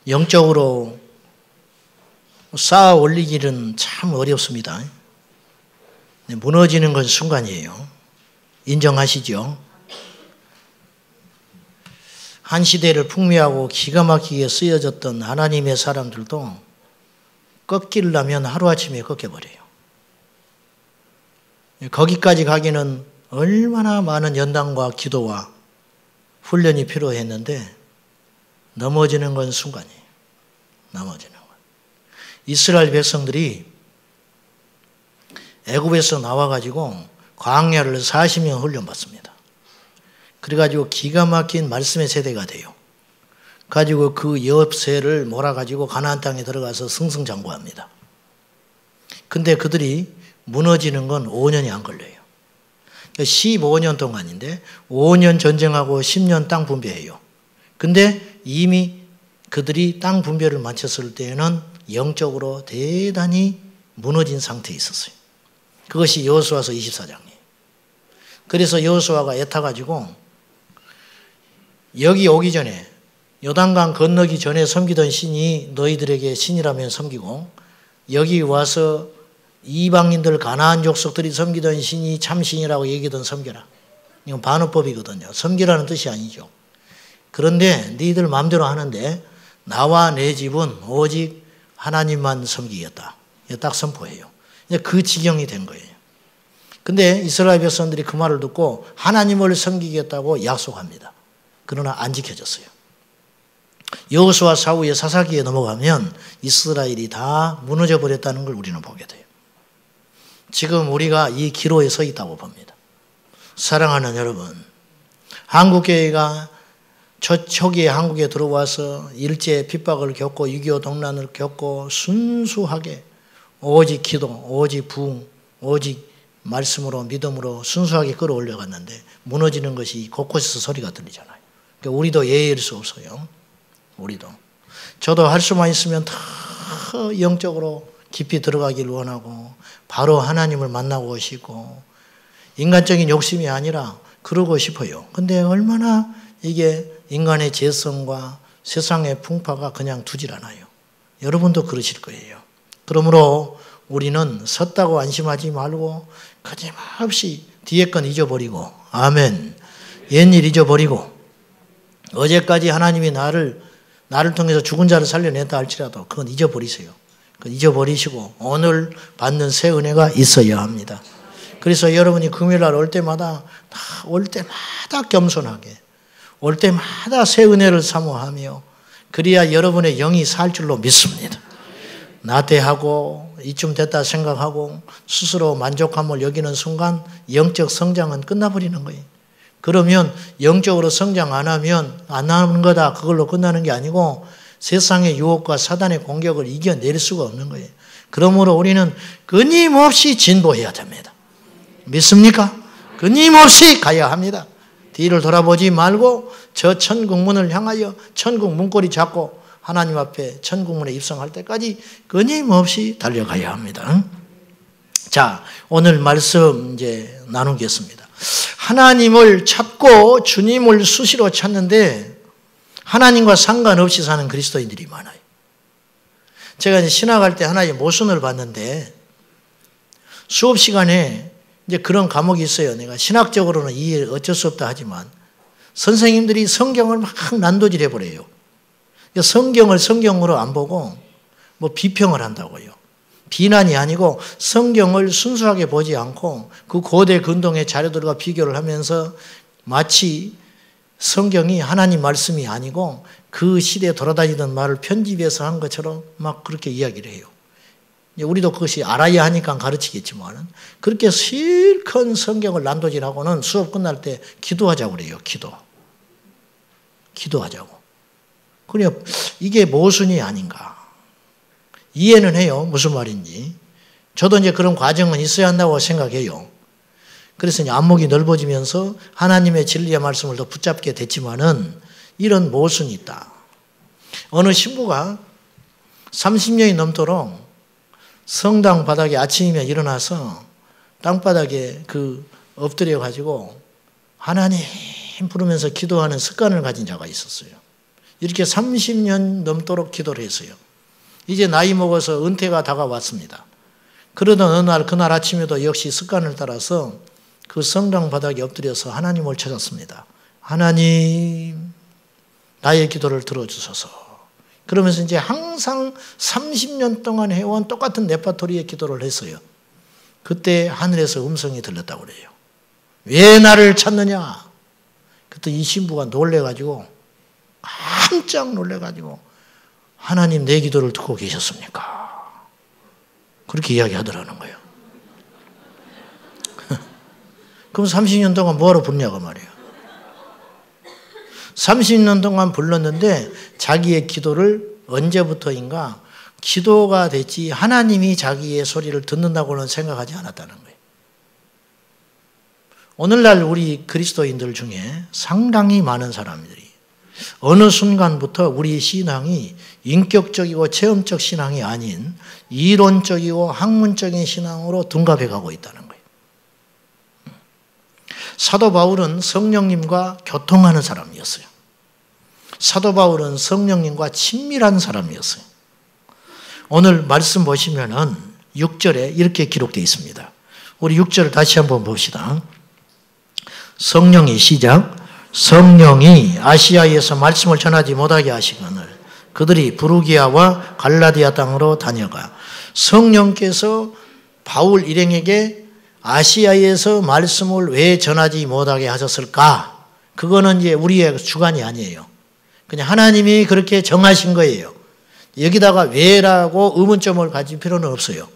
영적으로 쌓아 올리기는 참 어렵습니다. 무너지는 건 순간이에요. 인정하시죠? 한 시대를 풍미하고 기가 막히게 쓰여졌던 하나님의 사람들도 꺾이려면 하루아침에 꺾여버려요. 거기까지 가기는 얼마나 많은 연단과 기도와 훈련이 필요했는데 넘어지는 건 순간이에요. 넘어지는 건. 이스라엘 백성들이 애굽에서 나와가지고 광야를 40년 훈련받습니다. 그래가지고 기가 막힌 말씀의 세대가 돼요. 가지고 그 엽세를 몰아가지고 가나안 땅에 들어가서 승승장구합니다. 근데 그들이 무너지는 건 5년이 안 걸려요. 15년 동안인데 5년 전쟁하고 10년 땅 분배해요. 근데 이미 그들이 땅 분배를 마쳤을 때에는 영적으로 대단히 무너진 상태에 있었어요. 그것이 여호수아서 24장이에요. 그래서 여호수아가 애타가지고 여기 오기 전에 요단강 건너기 전에 섬기던 신이 너희들에게 신이라면 섬기고 여기 와서 이방인들 가나안 족속들이 섬기던 신이 참신이라고 얘기하던 섬겨라. 이건 반어법이거든요. 섬기라는 뜻이 아니죠. 그런데 너희들 마음대로 하는데 나와 내 집은 오직 하나님만 섬기겠다. 딱 선포해요. 그 지경이 된 거예요. 근데 이스라엘 백성들이 그 말을 듣고 하나님을 섬기겠다고 약속합니다. 그러나 안 지켜졌어요. 여호수아 사후에 사사기에 넘어가면 이스라엘이 다 무너져 버렸다는 걸 우리는 보게 돼요. 지금 우리가 이 기로에 서 있다고 봅니다. 사랑하는 여러분, 한국교회가 초기에 한국에 들어와서 일제 핍박을 겪고 6.25 동란을 겪고 순수하게 오직 기도, 오직 부흥, 오직 말씀으로 믿음으로 순수하게 끌어올려갔는데 무너지는 것이 곳곳에서 소리가 들리잖아요. 그러니까 우리도 예의일 수 없어요. 우리도. 저도 할 수만 있으면 더 영적으로 깊이 들어가기를 원하고 바로 하나님을 만나고 싶고 인간적인 욕심이 아니라 그러고 싶어요. 근데 얼마나 이게 인간의 재성과 세상의 풍파가 그냥 두질 않아요. 여러분도 그러실 거예요. 그러므로 우리는 섰다고 안심하지 말고 거짓말없이 뒤에 건 잊어버리고 아멘. 옛일 잊어버리고 어제까지 하나님이 나를 통해서 죽은 자를 살려냈다 할지라도 그건 잊어버리세요. 그건 잊어버리시고 오늘 받는 새 은혜가 있어야 합니다. 그래서 여러분이 금요일날 올 때마다 겸손하게 올 때마다 새 은혜를 사모하며 그래야 여러분의 영이 살 줄로 믿습니다. 나태하고 이쯤 됐다 생각하고 스스로 만족함을 여기는 순간 영적 성장은 끝나버리는 거예요. 그러면 영적으로 성장 안 하는 거다 그걸로 끝나는 게 아니고 세상의 유혹과 사단의 공격을 이겨낼 수가 없는 거예요. 그러므로 우리는 끊임없이 진보해야 됩니다. 믿습니까? 끊임없이 가야 합니다. 뒤를 돌아보지 말고 저 천국문을 향하여 천국 문고리 잡고 하나님 앞에 천국문에 입성할 때까지 끊임없이 달려가야 합니다. 자, 오늘 말씀 이제 나누겠습니다. 하나님을 찾고 주님을 수시로 찾는데 하나님과 상관없이 사는 그리스도인들이 많아요. 제가 이제 신학할 때 하나의 모순을 봤는데 수업 시간에 이제 그런 과목이 있어요. 내가 신학적으로는 이해 어쩔 수 없다 하지만 선생님들이 성경을 막 난도질 해버려요. 성경을 성경으로 안 보고 뭐 비평을 한다고요. 비난이 아니고 성경을 순수하게 보지 않고 그 고대 근동의 자료들과 비교를 하면서 마치 성경이 하나님 말씀이 아니고 그 시대에 돌아다니던 말을 편집해서 한 것처럼 막 그렇게 이야기를 해요. 우리도 그것이 알아야 하니까 가르치겠지만 그렇게 실컷 성경을 난도질하고는 수업 끝날 때 기도하자고 그래요. 기도하자고. 그래 이게 모순이 아닌가. 이해는 해요. 무슨 말인지. 저도 이제 그런 과정은 있어야 한다고 생각해요. 그래서 이제 안목이 넓어지면서 하나님의 진리의 말씀을 더 붙잡게 됐지만은 이런 모순이 있다. 어느 신부가 30년이 넘도록 성당 바닥에 아침이면 일어나서 땅바닥에 엎드려 가지고 하나님 부르면서 기도하는 습관을 가진 자가 있었어요. 이렇게 30년 넘도록 기도를 했어요. 이제 나이 먹어서 은퇴가 다가왔습니다. 그러던 어느 날, 그날 아침에도 역시 습관을 따라서 그 성당 바닥에 엎드려서 하나님을 찾았습니다. 하나님, 나의 기도를 들어주소서. 그러면서 이제 항상 30년 동안 해온 똑같은 레파토리의 기도를 했어요. 그때 하늘에서 음성이 들렸다고 그래요. 왜 나를 찾느냐? 그때 이 신부가 놀래가지고, 깜짝 놀래가지고, 하나님 내 기도를 듣고 계셨습니까? 그렇게 이야기하더라는 거예요. 그럼 30년 동안 뭐하러 부르냐고 말이에요. 30년 동안 불렀는데 자기의 기도를 언제부터인가 기도가 됐지 하나님이 자기의 소리를 듣는다고는 생각하지 않았다는 거예요. 오늘날 우리 그리스도인들 중에 상당히 많은 사람들이 어느 순간부터 우리 신앙이 인격적이고 체험적 신앙이 아닌 이론적이고 학문적인 신앙으로 둔갑해 가고 있다는 거예요. 사도 바울은 성령님과 교통하는 사람이었어요. 사도 바울은 성령님과 친밀한 사람이었어요. 오늘 말씀 보시면은 6절에 이렇게 기록되어 있습니다. 우리 6절을 다시 한번 봅시다. 성령이 시작. 성령이 아시아에서 말씀을 전하지 못하게 하시거늘 그들이 부르기아와 갈라디아 땅으로 다녀가. 성령께서 바울 일행에게 아시아에서 말씀을 왜 전하지 못하게 하셨을까? 그거는 이제 우리의 주관이 아니에요. 그냥 하나님이 그렇게 정하신 거예요. 여기다가 왜라고 의문점을 가질 필요는 없어요.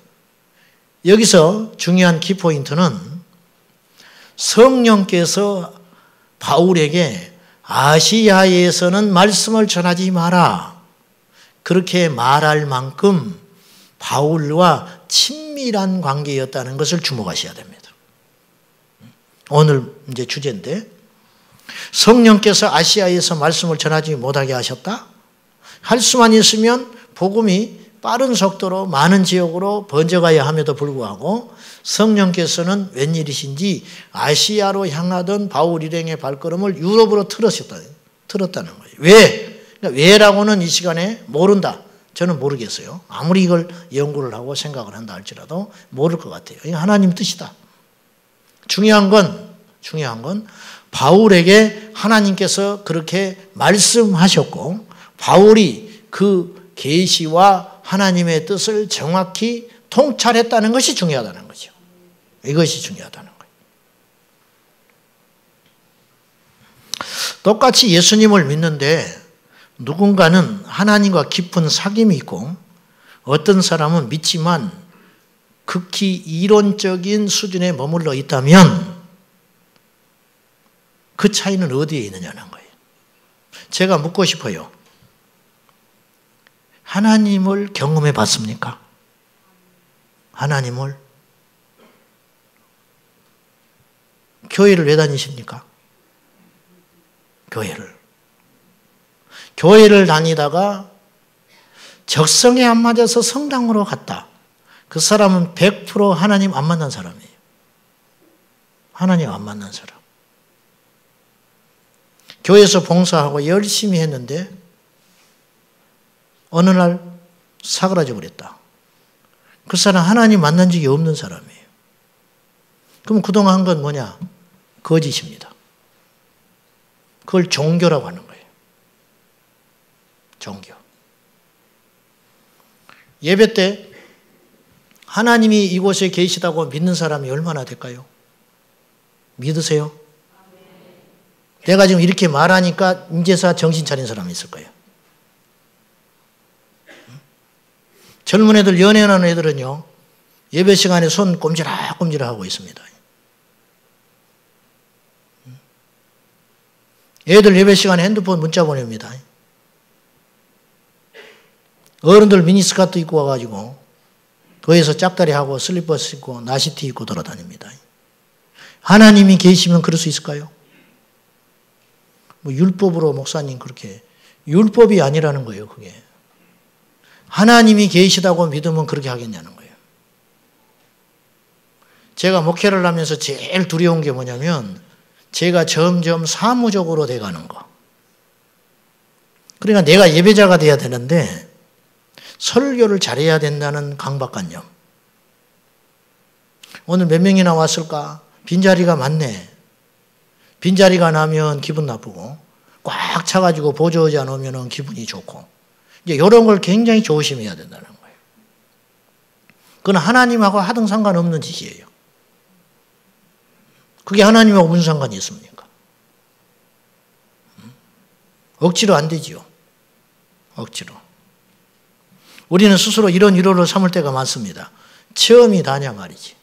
여기서 중요한 키포인트는 성령께서 바울에게 아시아에서는 말씀을 전하지 마라. 그렇게 말할 만큼 바울과 친밀한 관계였다는 것을 주목하셔야 됩니다. 오늘 이제 주제인데 성령께서 아시아에서 말씀을 전하지 못하게 하셨다? 할 수만 있으면 복음이 빠른 속도로 많은 지역으로 번져가야 함에도 불구하고 성령께서는 웬일이신지 아시아로 향하던 바울 일행의 발걸음을 유럽으로 틀었다는 거예요. 왜? 그러니까 왜라고는 이 시간에 모른다. 저는 모르겠어요. 아무리 이걸 연구를 하고 생각을 한다 할지라도 모를 것 같아요. 이게 하나님 뜻이다. 중요한 건 바울에게 하나님께서 그렇게 말씀하셨고 바울이 그 계시와 하나님의 뜻을 정확히 통찰했다는 것이 중요하다는 거죠. 이것이 중요하다는 거예요. 똑같이 예수님을 믿는데 누군가는 하나님과 깊은 사귐이 있고 어떤 사람은 믿지만 극히 이론적인 수준에 머물러 있다면 그 차이는 어디에 있느냐는 거예요. 제가 묻고 싶어요. 하나님을 경험해 봤습니까? 하나님을? 교회를 왜 다니십니까? 교회를 다니다가 적성에 안 맞아서 성당으로 갔다. 그 사람은 100% 하나님 안 만난 사람이에요. 하나님 안 만난 사람. 교회에서 봉사하고 열심히 했는데 어느 날 사그라져 버렸다. 그 사람 하나님 만난 적이 없는 사람이에요. 그럼 그동안 한 건 뭐냐? 거짓입니다. 그걸 종교라고 하는 거예요. 종교. 예배 때 하나님이 이곳에 계시다고 믿는 사람이 얼마나 될까요? 믿으세요? 내가 지금 이렇게 말하니까 인제서 정신 차린 사람이 있을 거예요. 젊은 애들, 연애하는 애들은요, 예배 시간에 손 꼼지락꼼지락 하고 있습니다. 애들 예배 시간에 핸드폰 문자 보냅니다. 어른들 미니스커트 입고 와가지고 거기서 짝다리하고 슬리퍼스 입고 나시티 입고 돌아다닙니다. 하나님이 계시면 그럴 수 있을까요? 뭐 율법으로 목사님 그렇게, 율법이 아니라는 거예요, 그게. 하나님이 계시다고 믿으면 그렇게 하겠냐는 거예요. 제가 목회를 하면서 제일 두려운 게 뭐냐면 제가 점점 사무적으로 돼가는 거. 그러니까 내가 예배자가 돼야 되는데 설교를 잘해야 된다는 강박관념. 오늘 몇 명이나 왔을까? 빈자리가 많네. 빈자리가 나면 기분 나쁘고 꽉 차가지고 보조의자 놓으면 기분이 좋고 이제 이런 걸 굉장히 조심해야 된다는 거예요. 그건 하나님하고 하등 상관없는 짓이에요. 그게 하나님하고 무슨 상관이 있습니까? 억지로 안 되지요. 억지로. 우리는 스스로 이런 위로를 삼을 때가 많습니다. 체험이 다냐 말이지.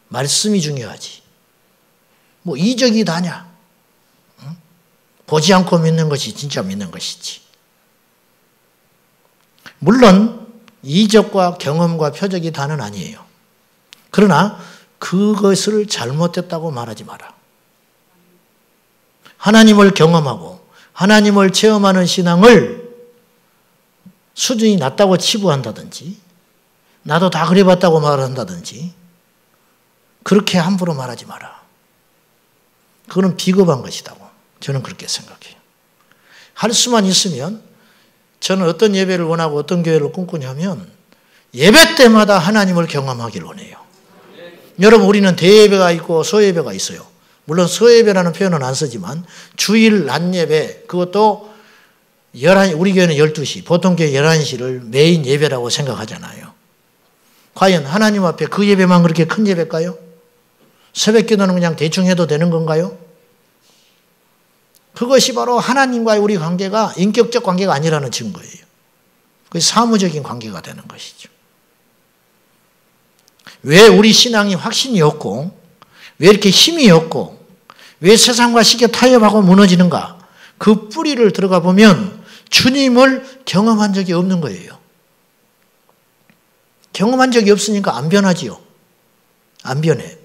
말씀이 중요하지. 뭐 이적이 다냐. 보지 않고 믿는 것이 진짜 믿는 것이지. 물론 이적과 경험과 표적이 다는 아니에요. 그러나 그것을 잘못됐다고 말하지 마라. 하나님을 경험하고 하나님을 체험하는 신앙을 수준이 낮다고 치부한다든지 나도 다 그래봤다고 말한다든지 그렇게 함부로 말하지 마라. 그거는 비겁한 것이라고 저는 그렇게 생각해요. 할 수만 있으면 저는 어떤 예배를 원하고 어떤 교회를 꿈꾸냐면 예배 때마다 하나님을 경험하기를 원해요. 여러분 우리는 대예배가 있고 소예배가 있어요. 물론 소예배라는 표현은 안 쓰지만 주일 낮예배 그것도 11시, 우리 교회는 12시, 보통 교회 11시를 메인 예배라고 생각하잖아요. 과연 하나님 앞에 그 예배만 그렇게 큰 예배일까요? 새벽 기도는 그냥 대충 해도 되는 건가요? 그것이 바로 하나님과의 우리 관계가 인격적 관계가 아니라는 증거예요. 그게 사무적인 관계가 되는 것이죠. 왜 우리 신앙이 확신이 없고 왜 이렇게 힘이 없고 왜 세상과 쉽게 타협하고 무너지는가? 그 뿌리를 들어가 보면 주님을 경험한 적이 없는 거예요. 경험한 적이 없으니까 안 변하지요. 안 변해.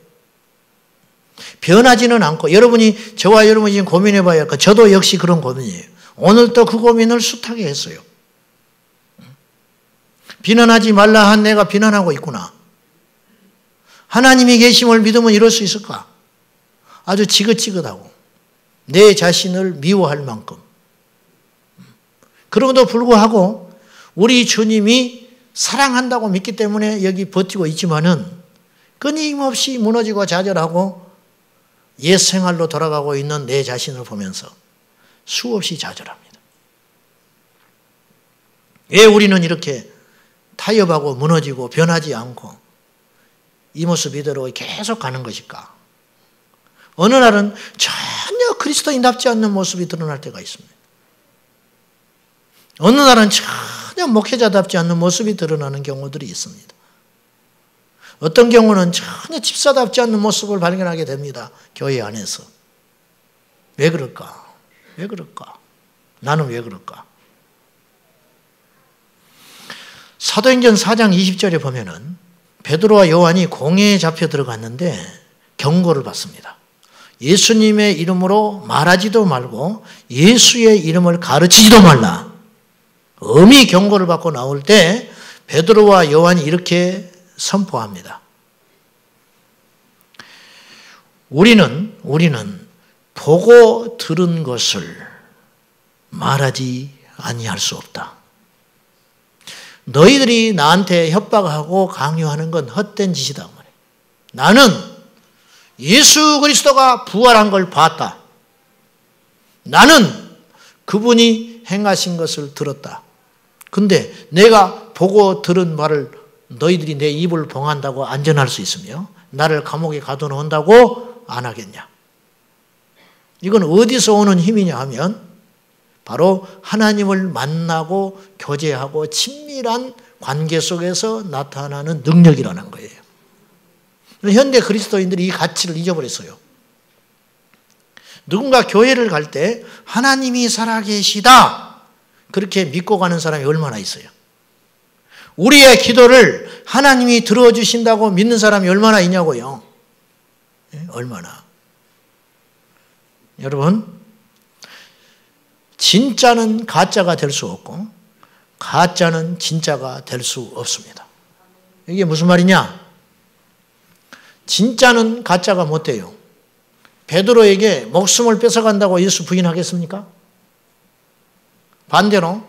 변하지는 않고 여러분이 저와 여러분이 지금 고민해 봐야 할까? 저도 역시 그런 고민이에요. 오늘 또 그 고민을 숱하게 했어요. 비난하지 말라 한 내가 비난하고 있구나. 하나님이 계심을 믿으면 이럴 수 있을까? 아주 지긋지긋하고 내 자신을 미워할 만큼. 그럼에도 불구하고 우리 주님이 사랑한다고 믿기 때문에 여기 버티고 있지만은 끊임없이 무너지고 좌절하고 옛 생활로 돌아가고 있는 내 자신을 보면서 수없이 좌절합니다. 왜 우리는 이렇게 타협하고 무너지고 변하지 않고 이 모습 이대로 계속 가는 것일까? 어느 날은 전혀 그리스도인답지 않는 모습이 드러날 때가 있습니다. 어느 날은 전혀 목회자답지 않는 모습이 드러나는 경우들이 있습니다. 어떤 경우는 전혀 집사답지 않는 모습을 발견하게 됩니다. 교회 안에서. 왜 그럴까? 왜 그럴까? 나는 왜 그럴까? 사도행전 4장 20절에 보면은 베드로와 요한이 공회에 잡혀 들어갔는데 경고를 받습니다. 예수님의 이름으로 말하지도 말고 예수의 이름을 가르치지도 말라. 엄히 경고를 받고 나올 때 베드로와 요한이 이렇게 선포합니다. 우리는 보고 들은 것을 말하지 아니할 수 없다. 너희들이 나한테 협박하고 강요하는 건 헛된 짓이다. 나는 예수 그리스도가 부활한 걸 봤다. 나는 그분이 행하신 것을 들었다. 근데 내가 보고 들은 말을 너희들이 내 입을 봉한다고 안전할 수 있으며 나를 감옥에 가둬놓는다고 안 하겠냐. 이건 어디서 오는 힘이냐 하면 바로 하나님을 만나고 교제하고 친밀한 관계 속에서 나타나는 능력이라는 거예요. 현대 그리스도인들이 이 가치를 잊어버렸어요. 누군가 교회를 갈 때 하나님이 살아계시다 그렇게 믿고 가는 사람이 얼마나 있어요. 우리의 기도를 하나님이 들어주신다고 믿는 사람이 얼마나 있냐고요. 얼마나. 여러분, 진짜는 가짜가 될 수 없고 가짜는 진짜가 될 수 없습니다. 이게 무슨 말이냐? 진짜는 가짜가 못 돼요. 베드로에게 목숨을 뺏어간다고 예수 부인하겠습니까? 반대로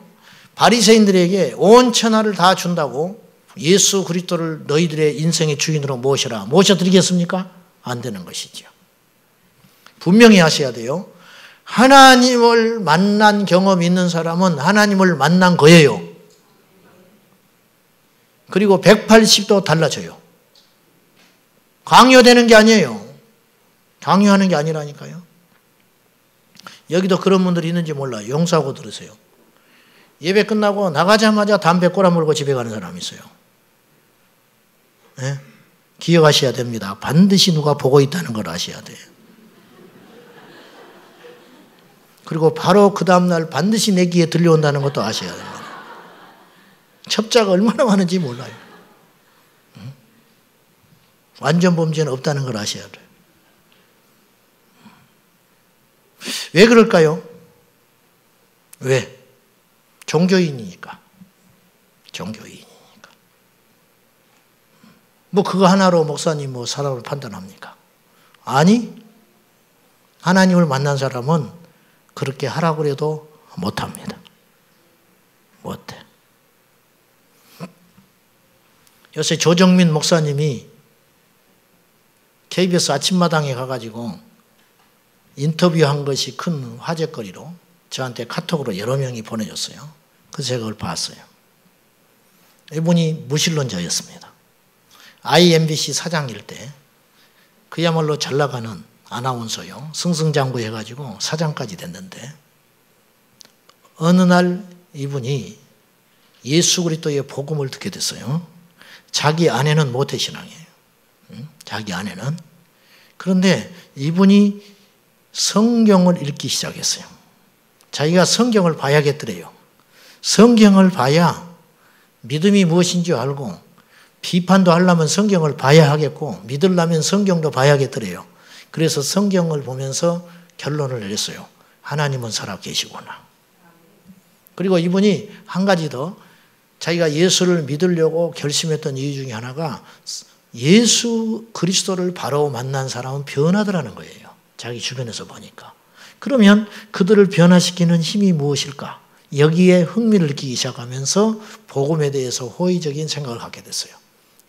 바리새인들에게 온 천하를 다 준다고 예수 그리스도를 너희들의 인생의 주인으로 모셔라. 모셔드리겠습니까? 안 되는 것이죠. 분명히 하셔야 돼요. 하나님을 만난 경험이 있는 사람은 하나님을 만난 거예요. 그리고 180도 달라져요. 강요되는 게 아니에요. 강요하는 게 아니라니까요. 여기도 그런 분들이 있는지 몰라요. 용서하고 들으세요. 예배 끝나고 나가자마자 담배 꼬라물고 집에 가는 사람이 있어요. 네? 기억하셔야 됩니다. 반드시 누가 보고 있다는 걸 아셔야 돼요. 그리고 바로 그 다음날 반드시 내 귀에 들려온다는 것도 아셔야 됩니다. 첩자가 얼마나 많은지 몰라요. 완전 범죄는 없다는 걸 아셔야 돼요. 왜 그럴까요? 왜? 종교인이니까. 종교인이니까. 뭐 그거 하나로 목사님 뭐 사람을 판단합니까? 아니, 하나님을 만난 사람은 그렇게 하라고 해도 못합니다. 못해. 요새 조정민 목사님이 KBS 아침마당에 가가지고 인터뷰한 것이 큰 화제거리로 저한테 카톡으로 여러 명이 보내줬어요. 그래서 제가 그걸 봤어요. 이분이 무신론자였습니다. IMBC 사장일 때 그야말로 잘 나가는 아나운서요. 승승장구해가지고 사장까지 됐는데 어느 날 이분이 예수 그리스도의 복음을 듣게 됐어요. 자기 아내는 모태신앙이에요. 자기 아내는. 그런데 이분이 성경을 읽기 시작했어요. 자기가 성경을 봐야겠더래요. 성경을 봐야 믿음이 무엇인지 알고 비판도 하려면 성경을 봐야 하겠고 믿으려면 성경도 봐야겠더래요. 그래서 성경을 보면서 결론을 내렸어요. 하나님은 살아계시구나. 그리고 이분이 한 가지 더 자기가 예수를 믿으려고 결심했던 이유 중에 하나가 예수 그리스도를 바로 만난 사람은 변하더라는 거예요. 자기 주변에서 보니까. 그러면 그들을 변화시키는 힘이 무엇일까? 여기에 흥미를 느끼기 시작하면서 복음에 대해서 호의적인 생각을 갖게 됐어요.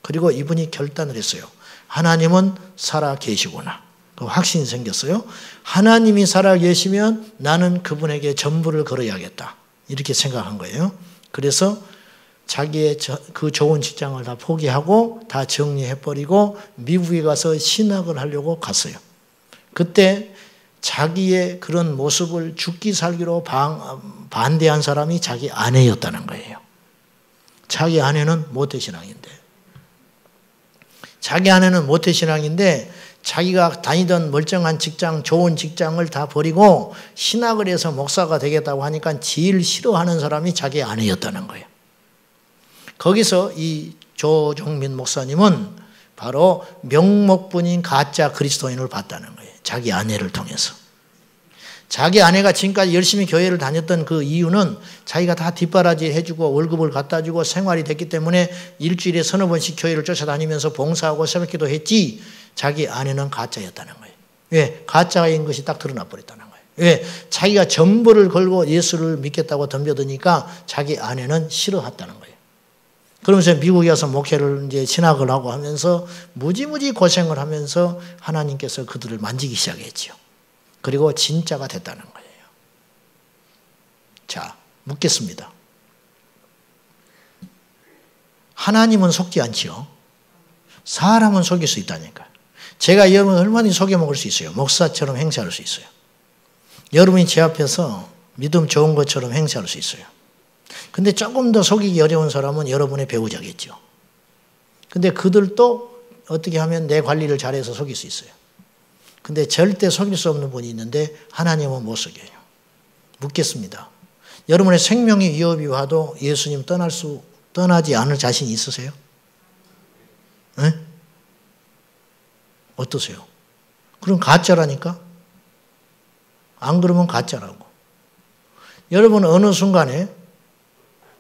그리고 이분이 결단을 했어요. 하나님은 살아계시구나. 그 확신이 생겼어요. 하나님이 살아계시면 나는 그분에게 전부를 걸어야겠다. 이렇게 생각한 거예요. 그래서 자기의 그 좋은 직장을 다 포기하고 다 정리해버리고 미국에 가서 신학을 하려고 갔어요. 그때 자기의 그런 모습을 죽기 살기로 반대한 사람이 자기 아내였다는 거예요. 자기 아내는 모태신앙인데. 자기 아내는 모태신앙인데 자기가 다니던 멀쩡한 직장, 좋은 직장을 다 버리고 신학을 해서 목사가 되겠다고 하니까 제일 싫어하는 사람이 자기 아내였다는 거예요. 거기서 이 조정민 목사님은 바로 명목분인 가짜 그리스도인을 봤다는 거예요. 자기 아내를 통해서. 자기 아내가 지금까지 열심히 교회를 다녔던 그 이유는 자기가 다 뒷바라지 해주고 월급을 갖다 주고 생활이 됐기 때문에 일주일에 서너 번씩 교회를 쫓아다니면서 봉사하고 새벽기도 했지 자기 아내는 가짜였다는 거예요. 왜? 가짜인 것이 딱 드러나 버렸다는 거예요. 왜? 자기가 전부를 걸고 예수를 믿겠다고 덤벼드니까 자기 아내는 싫어했다는 거예요. 그러면서 미국에 와서 목회를 이제 신학을 하고 하면서 무지무지 고생을 하면서 하나님께서 그들을 만지기 시작했죠. 그리고 진짜가 됐다는 거예요. 자, 묻겠습니다. 하나님은 속지 않지요. 사람은 속일 수 있다니까요. 제가 여러분을 얼마나 속여먹을 수 있어요. 목사처럼 행세할 수 있어요. 여러분이 제 앞에서 믿음 좋은 것처럼 행세할 수 있어요. 근데 조금 더 속이기 어려운 사람은 여러분의 배우자겠죠. 근데 그들도 어떻게 하면 내 관리를 잘해서 속일 수 있어요. 근데 절대 속일 수 없는 분이 있는데 하나님은 못 속여요. 묻겠습니다. 여러분의 생명이 위협이 와도 예수님 떠나지 않을 자신 있으세요? 네? 어떠세요? 그럼 가짜라니까? 안 그러면 가짜라고. 여러분은 어느 순간에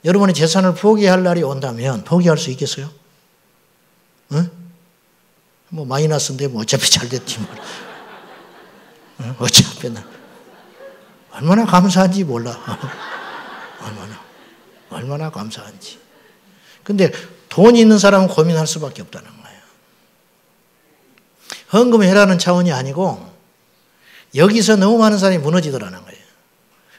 여러분의 재산을 포기할 날이 온다면 포기할 수 있겠어요? 네? 뭐 마이너스인데 뭐 어차피 잘 됐지 뭐. 어차피 나 얼마나 감사한지 몰라. 얼마나 감사한지. 근데 돈 있는 사람은 고민할 수밖에 없다는 거예요. 헌금해라는 차원이 아니고 여기서 너무 많은 사람이 무너지더라는 거예요.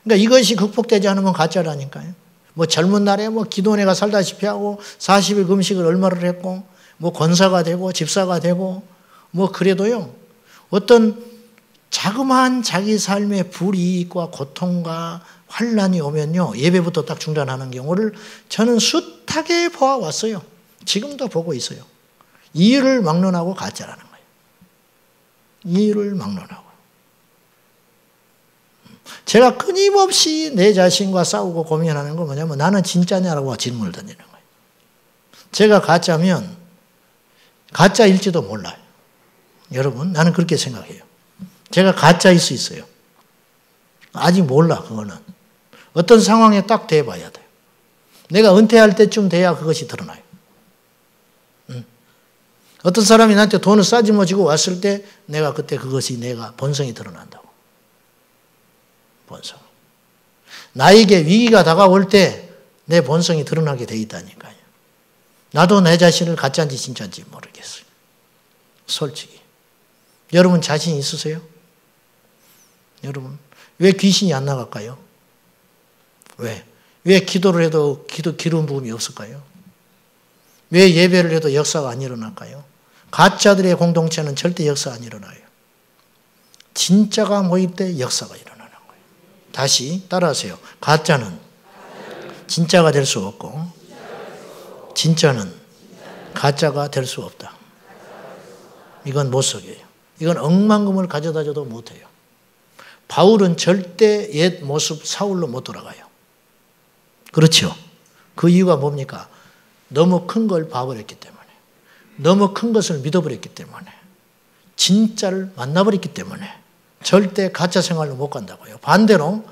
그러니까 이것이 극복되지 않으면 가짜라니까요. 뭐 젊은 날에 뭐 기도원에가 살다시피 하고 40일 금식을 얼마를 했고 뭐 권사가 되고 집사가 되고 뭐 그래도요. 어떤 자그마한 자기 삶의 불이익과 고통과 환란이 오면요. 예배부터 딱 중단하는 경우를 저는 숱하게 보아왔어요. 지금도 보고 있어요. 이유를 막론하고 가짜라는 거예요. 이유를 막론하고. 제가 끊임없이 내 자신과 싸우고 고민하는 건 뭐냐면 나는 진짜냐라고 질문을 던지는 거예요. 제가 가짜면 가짜일지도 몰라요. 여러분, 나는 그렇게 생각해요. 제가 가짜일 수 있어요. 아직 몰라, 그거는. 어떤 상황에 딱 대봐야 돼요. 내가 은퇴할 때쯤 돼야 그것이 드러나요. 어떤 사람이 나한테 돈을 싸지머지고 왔을 때 내가 그때 그것이 내가 본성이 드러난다고. 본성. 나에게 위기가 다가올 때 내 본성이 드러나게 돼 있다니까요. 나도 내 자신을 가짜인지 진짜인지 모르겠어요. 솔직히. 여러분 자신 있으세요? 여러분 왜 귀신이 안 나갈까요? 왜 기도를 해도 기름 부음이 없을까요? 왜 예배를 해도 역사가 안 일어날까요? 가짜들의 공동체는 절대 역사 안 일어나요. 진짜가 모일 때 역사가 일어나는 거예요. 다시 따라하세요. 가짜는 진짜가 될 수 없고 진짜는 가짜가 될 수 없다. 이건 못 속여요. 이건 억만금을 가져다 줘도 못해요. 바울은 절대 옛 모습 사울로 못 돌아가요. 그렇죠? 그 이유가 뭡니까? 너무 큰 걸 봐버렸기 때문에. 너무 큰 것을 믿어버렸기 때문에. 진짜를 만나버렸기 때문에. 절대 가짜 생활로 못 간다고요. 반대로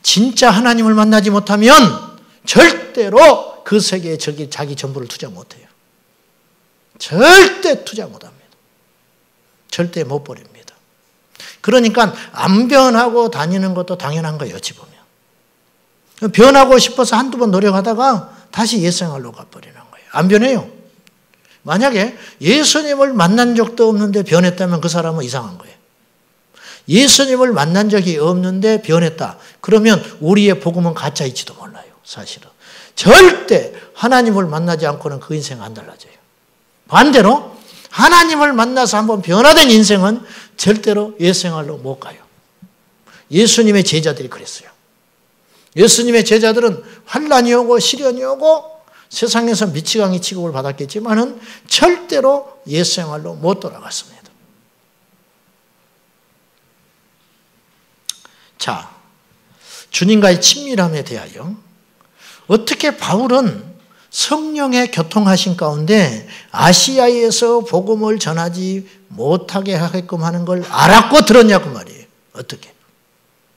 진짜 하나님을 만나지 못하면 절대로 그 세계에 자기 전부를 투자 못해요. 절대 투자 못합니다. 절대 못 버립니다. 그러니까 안 변하고 다니는 것도 당연한 거예요. 어찌 보면. 변하고 싶어서 한두 번 노력하다가 다시 옛생활로 가버리는 거예요. 안 변해요. 만약에 예수님을 만난 적도 없는데 변했다면 그 사람은 이상한 거예요. 예수님을 만난 적이 없는데 변했다. 그러면 우리의 복음은 가짜일지도 몰라요. 사실은. 절대 하나님을 만나지 않고는 그 인생 안 달라져요. 반대로 하나님을 만나서 한번 변화된 인생은 절대로 옛생활로 못 가요. 예수님의 제자들이 그랬어요. 예수님의 제자들은 환란이 오고 시련이 오고 세상에서 미치광이 취급을 받았겠지만은 절대로 옛생활로 못 돌아갔습니다. 자, 주님과의 친밀함에 대하여 어떻게 바울은 성령의 교통하신 가운데 아시아에서 복음을 전하지 못하게 하게끔 하는 걸 알았고 들었냐고 말이에요. 어떻게?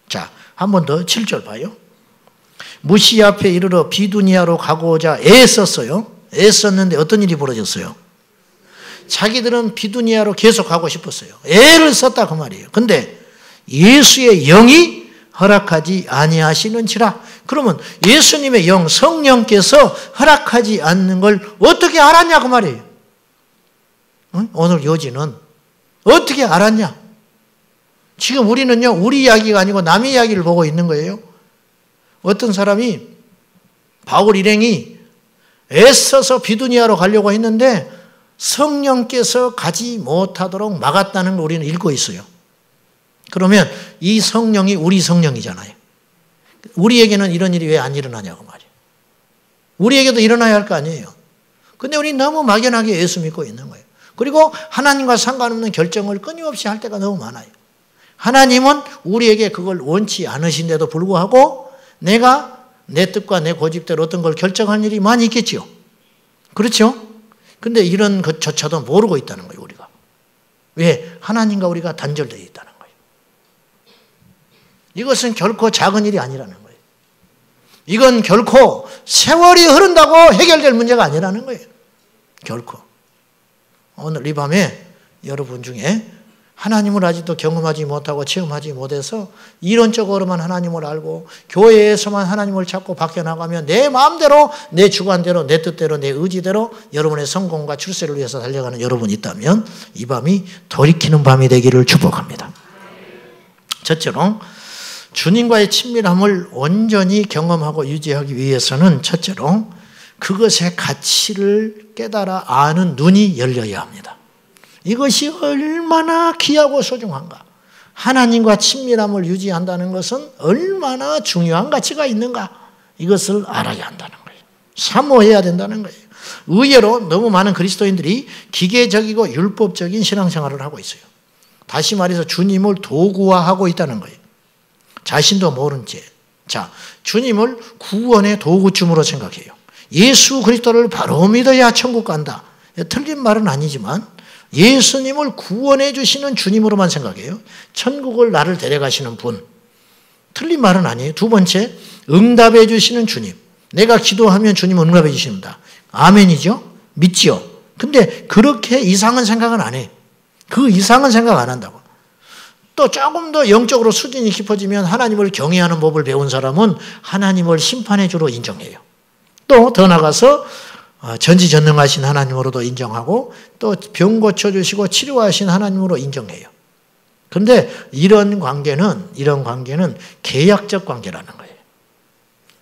자, 한 번 더 7절 봐요. 무시아 앞에 이르러 비두니아로 가고자 애썼어요. 애썼는데 어떤 일이 벌어졌어요? 자기들은 비두니아로 계속 가고 싶었어요. 애를 썼다 그 말이에요. 근데 예수의 영이 허락하지 아니하시는지라. 그러면 예수님의 영, 성령께서 허락하지 않는 걸 어떻게 알았냐 그 말이에요. 응? 오늘 요지는 어떻게 알았냐? 지금 우리는요, 우리 이야기가 아니고 남의 이야기를 보고 있는 거예요. 어떤 사람이 바울 일행이 애써서 비두니아로 가려고 했는데 성령께서 가지 못하도록 막았다는 걸 우리는 읽고 있어요. 그러면 이 성령이 우리 성령이잖아요. 우리에게는 이런 일이 왜 안 일어나냐고 말이에요. 우리에게도 일어나야 할 거 아니에요. 근데 우리 너무 막연하게 예수 믿고 있는 거예요. 그리고 하나님과 상관없는 결정을 끊임없이 할 때가 너무 많아요. 하나님은 우리에게 그걸 원치 않으신데도 불구하고 내가 내 뜻과 내 고집대로 어떤 걸 결정할 일이 많이 있겠죠. 그렇죠? 근데 이런 것조차도 모르고 있다는 거예요, 우리가. 왜? 하나님과 우리가 단절되어 있다는 거예요. 이것은 결코 작은 일이 아니라는 거예요. 이건 결코 세월이 흐른다고 해결될 문제가 아니라는 거예요. 결코. 오늘 이 밤에 여러분 중에 하나님을 아직도 경험하지 못하고 체험하지 못해서 이론적으로만 하나님을 알고 교회에서만 하나님을 찾고 밖에 나가면 내 마음대로, 내 주관대로, 내 뜻대로, 내 의지대로 여러분의 성공과 출세를 위해서 달려가는 여러분이 있다면 이 밤이 돌이키는 밤이 되기를 축복합니다. 첫째로 주님과의 친밀함을 온전히 경험하고 유지하기 위해서는 첫째로 그것의 가치를 깨달아 아는 눈이 열려야 합니다. 이것이 얼마나 귀하고 소중한가. 하나님과 친밀함을 유지한다는 것은 얼마나 중요한 가치가 있는가. 이것을 알아야 한다는 거예요. 사모해야 된다는 거예요. 의외로 너무 많은 그리스도인들이 기계적이고 율법적인 신앙생활을 하고 있어요. 다시 말해서 주님을 도구화하고 있다는 거예요. 자신도 모른 채. 자, 주님을 구원의 도구쯤으로 생각해요. 예수 그리스도를 바로 믿어야 천국 간다. 틀린 말은 아니지만 예수님을 구원해 주시는 주님으로만 생각해요. 천국을 나를 데려가시는 분. 틀린 말은 아니에요. 두 번째, 응답해 주시는 주님. 내가 기도하면 주님은 응답해 주십니다. 아멘이죠? 믿지요? 근데 그렇게 이상한 생각은 안 해요. 그 이상한 생각 안 한다고. 또 조금 더 영적으로 수준이 깊어지면 하나님을 경외하는 법을 배운 사람은 하나님을 심판의 주로 인정해요. 또 더 나가서 전지전능하신 하나님으로도 인정하고 또 병 고쳐주시고 치료하신 하나님으로 인정해요. 그런데 이런 관계는 계약적 관계라는 거예요.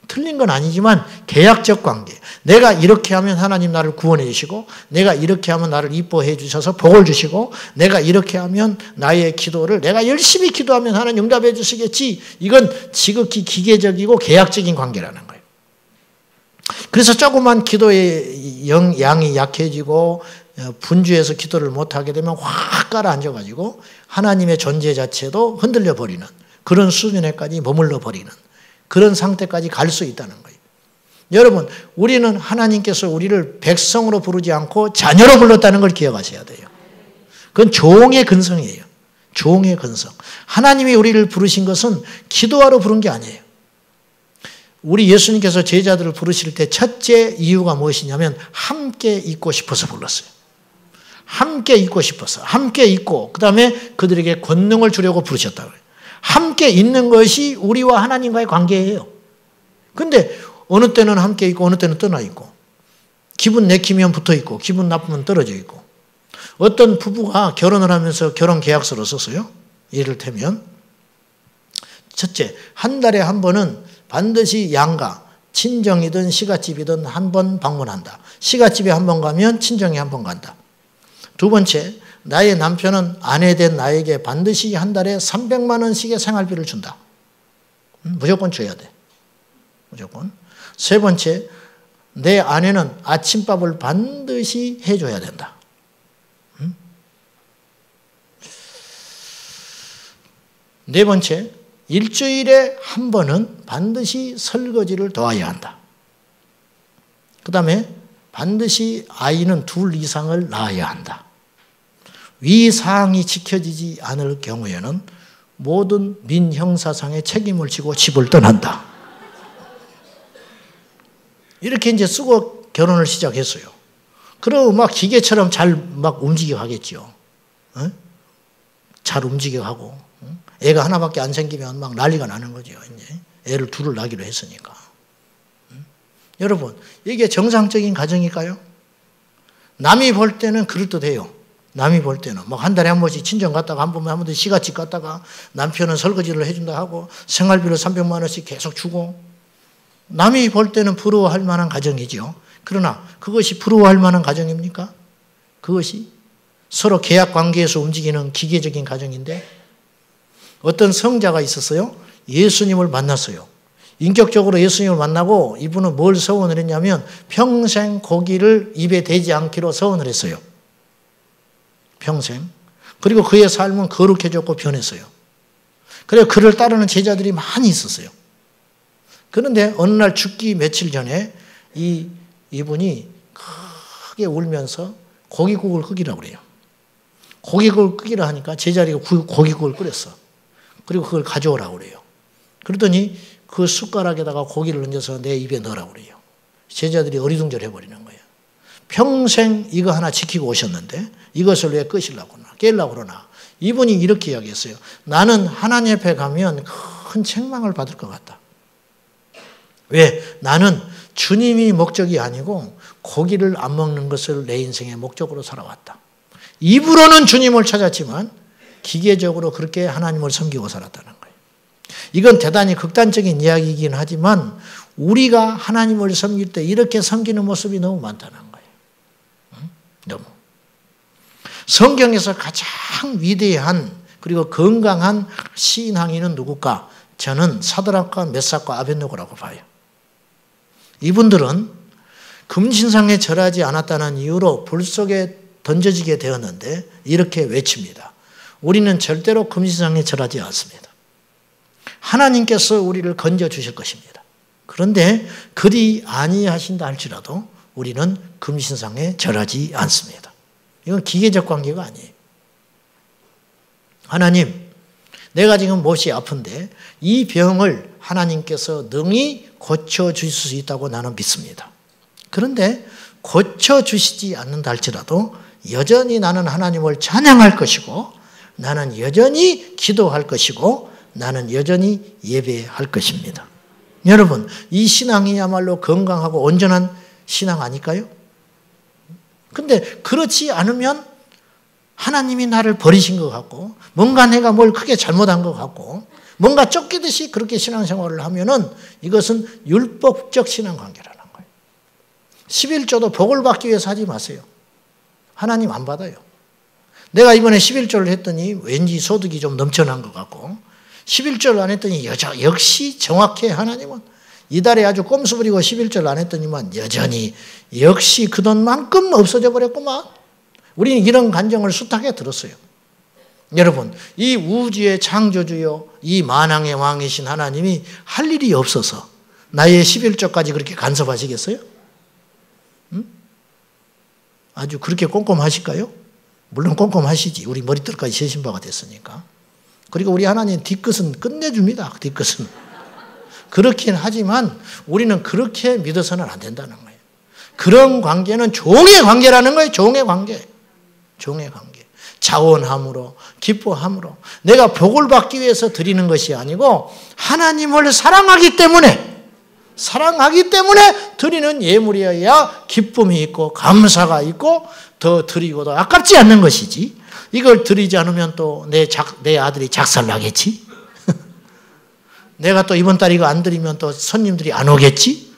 틀린 건 아니지만 계약적 관계. 내가 이렇게 하면 하나님 나를 구원해 주시고 내가 이렇게 하면 나를 이뻐해 주셔서 복을 주시고 내가 이렇게 하면 나의 기도를 내가 열심히 기도하면 하나님 응답해 주시겠지. 이건 지극히 기계적이고 계약적인 관계라는 거예요. 그래서 조금만 기도의 양이 약해지고 분주해서 기도를 못하게 되면 확 가라앉아가지고 하나님의 존재 자체도 흔들려 버리는 그런 수준에까지 머물러 버리는 그런 상태까지 갈 수 있다는 거예요. 여러분, 우리는 하나님께서 우리를 백성으로 부르지 않고 자녀로 불렀다는 걸 기억하셔야 돼요. 그건 종의 근성이에요. 종의 근성. 하나님이 우리를 부르신 것은 기도하러 부른 게 아니에요. 우리 예수님께서 제자들을 부르실 때 첫째 이유가 무엇이냐면 함께 있고 싶어서 불렀어요. 함께 있고 싶어서. 함께 있고 그다음에 그들에게 권능을 주려고 부르셨다고요. 함께 있는 것이 우리와 하나님과의 관계예요. 근데 어느 때는 함께 있고 어느 때는 떠나 있고 기분 내키면 붙어 있고 기분 나쁘면 떨어져 있고 어떤 부부가 결혼을 하면서 결혼 계약서를 썼어요. 이를테면 첫째, 한 달에 한 번은 반드시 양가, 친정이든 시갓집이든 한 번 방문한다. 시갓집에 한 번 가면 친정에 한 번 간다. 두 번째, 나의 남편은 아내 된 나에게 반드시 한 달에 300만 원씩의 생활비를 준다. 무조건 줘야 돼. 무조건. 세 번째, 내 아내는 아침밥을 반드시 해줘야 된다. 네 번째, 일주일에 한 번은 반드시 설거지를 도와야 한다. 그 다음에 반드시 아이는 2 이상을 낳아야 한다. 위 사항이 지켜지지 않을 경우에는 모든 민형사상의 책임을 지고 집을 떠난다. 이렇게 이제 쓰고 결혼을 시작했어요. 그러고 막 기계처럼 잘 막 움직여 가겠죠. 잘 움직여 가고. 애가 하나밖에 안 생기면 막 난리가 나는 거죠. 이제 애를 2를 낳기로 했으니까. 여러분, 이게 정상적인 가정일까요? 남이 볼 때는 그럴듯해요. 남이 볼 때는 막 한 달에 한 번씩 친정 갔다가 한 번씩 시가집 갔다가 남편은 설거지를 해준다 하고 생활비를 300만 원씩 계속 주고 남이 볼 때는 부러워할 만한 가정이죠. 그러나 그것이 부러워할 만한 가정입니까? 그것이 서로 계약 관계에서 움직이는 기계적인 가정인데 어떤 성자가 있었어요. 예수님을 만났어요. 인격적으로 예수님을 만나고 이분은 뭘 서원을 했냐면 평생 고기를 입에 대지 않기로 서원을 했어요. 평생. 그리고 그의 삶은 거룩해졌고 변했어요. 그래서 그를 따르는 제자들이 많이 있었어요. 그런데 어느 날 죽기 며칠 전에 이분이 크게 울면서 고기국을 끓이라고 그래요. 고기국을 끓이라 하니까 제자리가 고기국을 끓였어. 그리고 그걸 가져오라고 그래요. 그러더니 그 숟가락에다가 고기를 얹어서 내 입에 넣으라고 그래요. 제자들이 어리둥절해버리는 거예요. 평생 이거 하나 지키고 오셨는데 이것을 왜 끄시려고 그러나 깨려고 그러나 이분이 이렇게 이야기했어요. 나는 하나님 앞에 가면 큰 책망을 받을 것 같다. 왜? 나는 주님이 목적이 아니고 고기를 안 먹는 것을 내 인생의 목적으로 살아왔다. 입으로는 주님을 찾았지만 기계적으로 그렇게 하나님을 섬기고 살았다는 거예요. 이건 대단히 극단적인 이야기이긴 하지만 우리가 하나님을 섬길 때 이렇게 섬기는 모습이 너무 많다는 거예요. 너무. 성경에서 가장 위대한 그리고 건강한 신앙인은 누굴까? 저는 사드락과 메삭과 아벳느고라고 봐요. 이분들은 금신상에 절하지 않았다는 이유로 불 속에 던져지게 되었는데 이렇게 외칩니다. 우리는 절대로 금신상에 절하지 않습니다. 하나님께서 우리를 건져주실 것입니다. 그런데 그리 아니하신다 할지라도 우리는 금신상에 절하지 않습니다. 이건 기계적 관계가 아니에요. 하나님, 내가 지금 몹시 아픈데 이 병을 하나님께서 능히 고쳐주실 수 있다고 나는 믿습니다. 그런데 고쳐주시지 않는다 할지라도 여전히 나는 하나님을 찬양할 것이고 나는 여전히 기도할 것이고 나는 여전히 예배할 것입니다. 여러분, 이 신앙이야말로 건강하고 온전한 신앙 아닐까요? 근데 그렇지 않으면 하나님이 나를 버리신 것 같고 뭔가 내가 뭘 크게 잘못한 것 같고 뭔가 쫓기듯이 그렇게 신앙생활을 하면은 이것은 율법적 신앙관계라는 거예요. 11조도 복을 받기 위해서 하지 마세요. 하나님 안 받아요. 내가 이번에 11조를 했더니 왠지 소득이 좀 넘쳐난 것 같고 11조를 안 했더니 역시 정확해. 하나님은 이달에 아주 꼼수 부리고 11조를 안 했더니만 여전히 역시 그 돈만큼 없어져 버렸구만. 우리는 이런 간정을 숱하게 들었어요. 여러분, 이 우주의 창조주요 이 만왕의 왕이신 하나님이 할 일이 없어서 나의 11조까지 그렇게 간섭하시겠어요? 아주 그렇게 꼼꼼하실까요? 물론 꼼꼼하시지. 우리 머리털까지 세신 바가 됐으니까. 그리고 우리 하나님 뒤끝은 끝내줍니다. 뒤끝은. 그렇긴 하지만 우리는 그렇게 믿어서는 안 된다는 거예요. 그런 관계는 종의 관계라는 거예요. 종의 관계. 종의 관계. 자원함으로, 기뻐함으로. 내가 복을 받기 위해서 드리는 것이 아니고 하나님을 사랑하기 때문에 드리는 예물이어야 기쁨이 있고 감사가 있고 더 드리고도 아깝지 않는 것이지. 이걸 드리지 않으면 또 내 아들이 작살나겠지. 내가 또 이번 달 이거 안 드리면 또 손님들이 안 오겠지.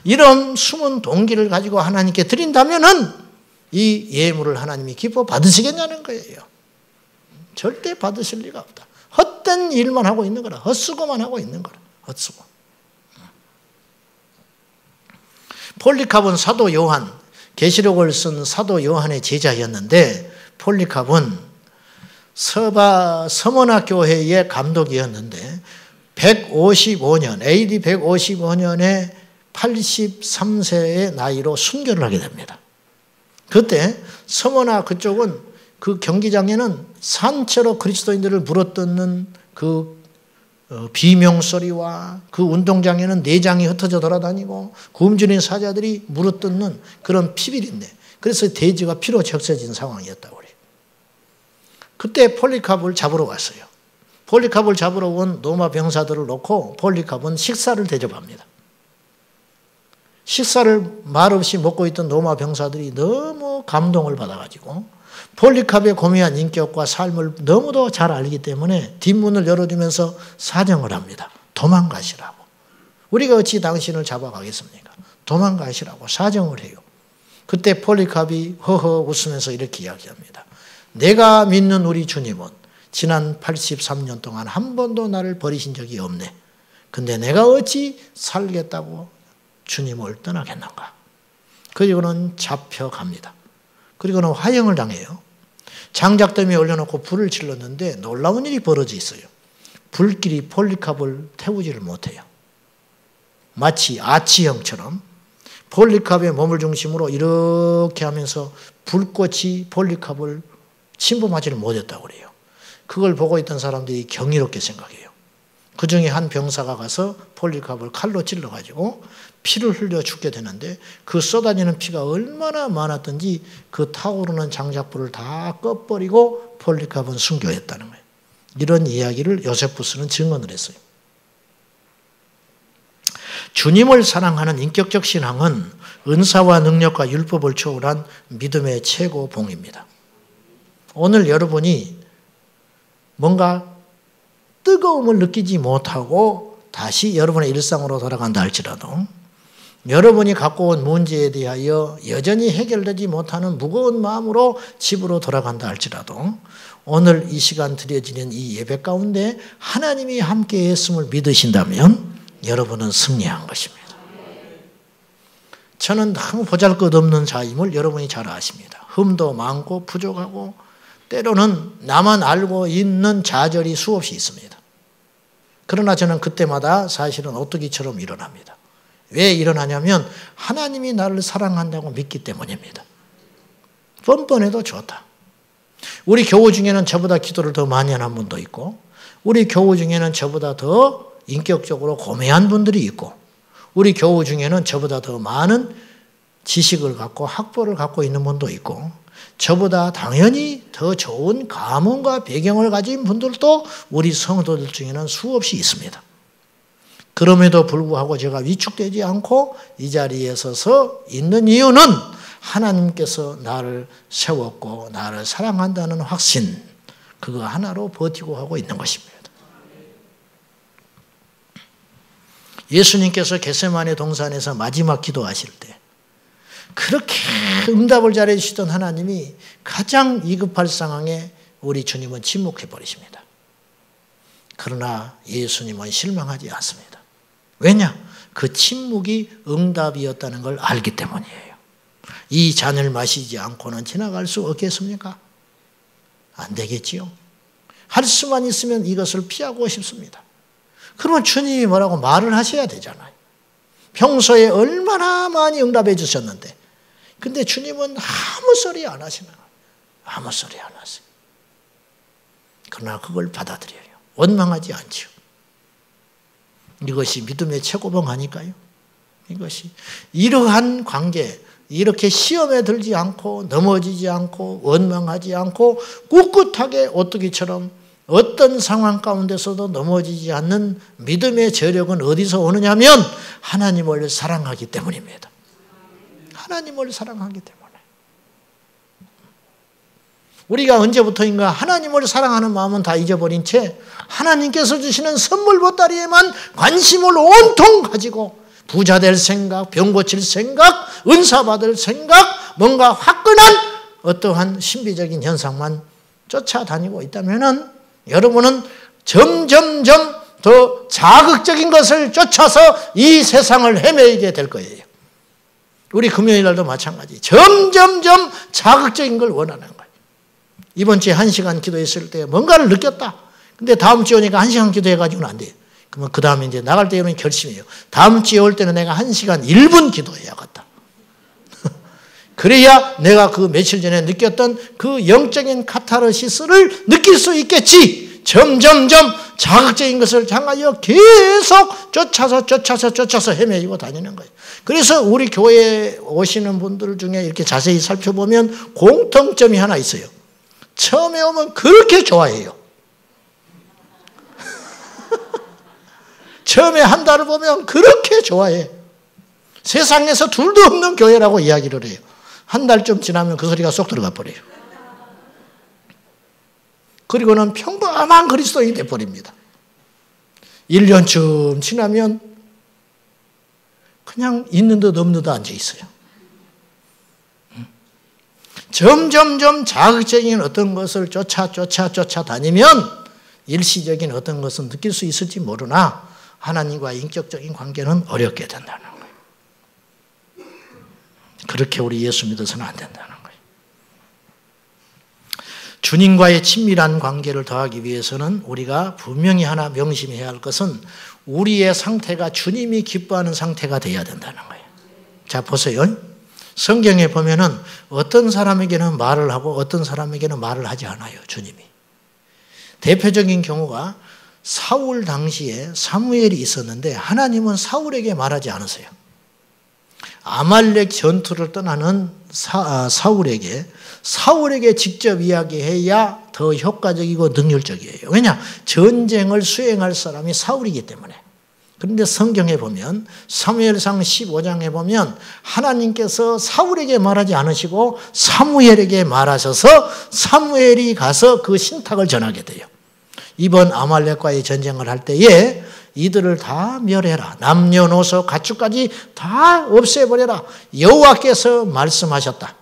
이런 숨은 동기를 가지고 하나님께 드린다면은 이 예물을 하나님이 기뻐 받으시겠냐는 거예요. 절대 받으실 리가 없다. 헛된 일만 하고 있는 거라. 헛수고만 하고 있는 거라. 헛수고. 폴리캅은 사도 요한, 계시록을 쓴 사도 요한의 제자였는데 폴리캅은 서머나 교회의 감독이었는데 155년, AD 155년에 83세의 나이로 순교를 하게 됩니다. 그때 서머나 그쪽은 그 경기장에는 산채로 그리스도인들을 물어뜯는 그 비명소리와 그 운동장에는 내장이 흩어져 돌아다니고 굶주린 사자들이 물어뜯는 그런 피비린내. 그래서 대지가 피로 적셔진 상황이었다고 그래요. 그때 폴리캅을 잡으러 왔어요. 폴리캅을 잡으러 온 로마 병사들을 놓고 폴리캅은 식사를 대접합니다. 식사를 말없이 먹고 있던 로마 병사들이 너무 감동을 받아가지고 폴리캅의 고귀한 인격과 삶을 너무도 잘 알기 때문에 뒷문을 열어주면서 사정을 합니다. 도망가시라고. 우리가 어찌 당신을 잡아가겠습니까? 도망가시라고 사정을 해요. 그때 폴리캅이 허허 웃으면서 이렇게 이야기합니다. 내가 믿는 우리 주님은 지난 83년 동안 한 번도 나를 버리신 적이 없네. 근데 내가 어찌 살겠다고 주님을 떠나겠는가. 그리고는 잡혀갑니다. 그리고는 화형을 당해요. 장작더미에 올려놓고 불을 질렀는데 놀라운 일이 벌어져 있어요. 불길이 폴리캅을 태우지를 못해요. 마치 아치형처럼 폴리캅의 몸을 중심으로 이렇게 하면서 불꽃이 폴리캅을 침범하지를 못했다고 그래요. 그걸 보고 있던 사람들이 경이롭게 생각해요. 그 중에 한 병사가 가서 폴리카프를 칼로 찔러가지고 피를 흘려 죽게 되는데 그 쏟아지는 피가 얼마나 많았던지 그 타오르는 장작불을 다 꺼버리고 폴리카프는 순교했다는 거예요. 이런 이야기를 요세푸스는 증언을 했어요. 주님을 사랑하는 인격적 신앙은 은사와 능력과 율법을 초월한 믿음의 최고봉입니다. 오늘 여러분이 뭔가 뜨거움을 느끼지 못하고 다시 여러분의 일상으로 돌아간다 할지라도 여러분이 갖고 온 문제에 대하여 여전히 해결되지 못하는 무거운 마음으로 집으로 돌아간다 할지라도 오늘 이 시간 드려지는 이 예배 가운데 하나님이 함께 했음을 믿으신다면 여러분은 승리한 것입니다. 저는 너무 보잘것없는 자임을 여러분이 잘 아십니다. 흠도 많고 부족하고 때로는 나만 알고 있는 좌절이 수없이 있습니다. 그러나 저는 그때마다 사실은 오뚜기처럼 일어납니다. 왜 일어나냐면 하나님이 나를 사랑한다고 믿기 때문입니다. 뻔뻔해도 좋다. 우리 교우 중에는 저보다 기도를 더 많이 하는 분도 있고 우리 교우 중에는 저보다 더 인격적으로 고매한 분들이 있고 우리 교우 중에는 저보다 더 많은 지식을 갖고 학벌을 갖고 있는 분도 있고 저보다 당연히 더 좋은 가문과 배경을 가진 분들도 우리 성도들 중에는 수없이 있습니다. 그럼에도 불구하고 제가 위축되지 않고 이 자리에 서서 있는 이유는 하나님께서 나를 세웠고 나를 사랑한다는 확신 그거 하나로 버티고 하고 있는 것입니다. 예수님께서 겟세마네 동산에서 마지막 기도하실 때 그렇게 응답을 잘해 주시던 하나님이 가장 위급할 상황에 우리 주님은 침묵해 버리십니다. 그러나 예수님은 실망하지 않습니다. 왜냐? 그 침묵이 응답이었다는 걸 알기 때문이에요. 이 잔을 마시지 않고는 지나갈 수 없겠습니까? 안 되겠지요. 할 수만 있으면 이것을 피하고 싶습니다. 그러면 주님이 뭐라고 말을 하셔야 되잖아요. 평소에 얼마나 많이 응답해 주셨는데 근데 주님은 아무 소리 안 하시나 아무 소리 안 하세요. 그러나 그걸 받아들여요. 원망하지 않죠. 이것이 믿음의 최고봉 아닐까요? 이것이 이러한 관계 이렇게 시험에 들지 않고 넘어지지 않고 원망하지 않고 꿋꿋하게 오뚜기처럼 어떤 상황 가운데서도 넘어지지 않는 믿음의 저력은 어디서 오느냐면 하나님을 사랑하기 때문입니다. 하나님을 사랑하기 때문에. 우리가 언제부터인가 하나님을 사랑하는 마음은 다 잊어버린 채 하나님께서 주시는 선물 보따리에만 관심을 온통 가지고 부자 될 생각, 병 고칠 생각, 은사 받을 생각, 뭔가 화끈한 어떠한 신비적인 현상만 쫓아다니고 있다면은 여러분은 점점점 더 자극적인 것을 쫓아서 이 세상을 헤매게 될 거예요. 우리 금요일 날도 마찬가지. 점점점 자극적인 걸 원하는 거예요. 이번 주에 1시간 기도했을 때 뭔가를 느꼈다. 근데 다음 주에 오니까 1시간 기도해가지고는 안 돼요. 그러면 그 다음에 이제 나갈 때 이런 결심이에요. 다음 주에 올 때는 내가 1시간 1분 기도해야겠다. 그래야 내가 그 며칠 전에 느꼈던 그 영적인 카타르시스를 느낄 수 있겠지. 점점점 자극적인 것을 향하여 계속 쫓아서 헤매고 다니는 거예요. 그래서 우리 교회에 오시는 분들 중에 이렇게 자세히 살펴보면 공통점이 하나 있어요. 처음에 오면 그렇게 좋아해요. 처음에 한 달을 보면 그렇게 좋아해. 세상에서 둘도 없는 교회라고 이야기를 해요. 한 달쯤 지나면 그 소리가 쏙 들어가 버려요. 그리고는 평범한 그리스도인이 돼버립니다. 1년쯤 지나면 그냥 있는 듯 없는 듯 앉아 있어요. 점점점 자극적인 어떤 것을 쫓아다니면 일시적인 어떤 것은 느낄 수 있을지 모르나 하나님과 인격적인 관계는 어렵게 된다는 거예요. 그렇게 우리 예수 믿어서는 안 된다는 거예요. 주님과의 친밀한 관계를 더하기 위해서는 우리가 분명히 하나 명심해야 할 것은 우리의 상태가 주님이 기뻐하는 상태가 돼야 된다는 거예요. 자, 보세요. 성경에 보면은 어떤 사람에게는 말을 하고 어떤 사람에게는 말을 하지 않아요. 주님이. 대표적인 경우가 사울 당시에 사무엘이 있었는데 하나님은 사울에게 말하지 않으세요. 아말렉 전투를 떠나는 사울에게 직접 이야기해야 더 효과적이고 능률적이에요. 왜냐? 전쟁을 수행할 사람이 사울이기 때문에. 그런데 성경에 보면 사무엘상 15장에 보면 하나님께서 사울에게 말하지 않으시고 사무엘에게 말하셔서 사무엘이 가서 그 신탁을 전하게 돼요. 이번 아말렉과의 전쟁을 할 때에 이들을 다 멸해라. 남녀노소 가축까지 다 없애버려라. 여호와께서 말씀하셨다.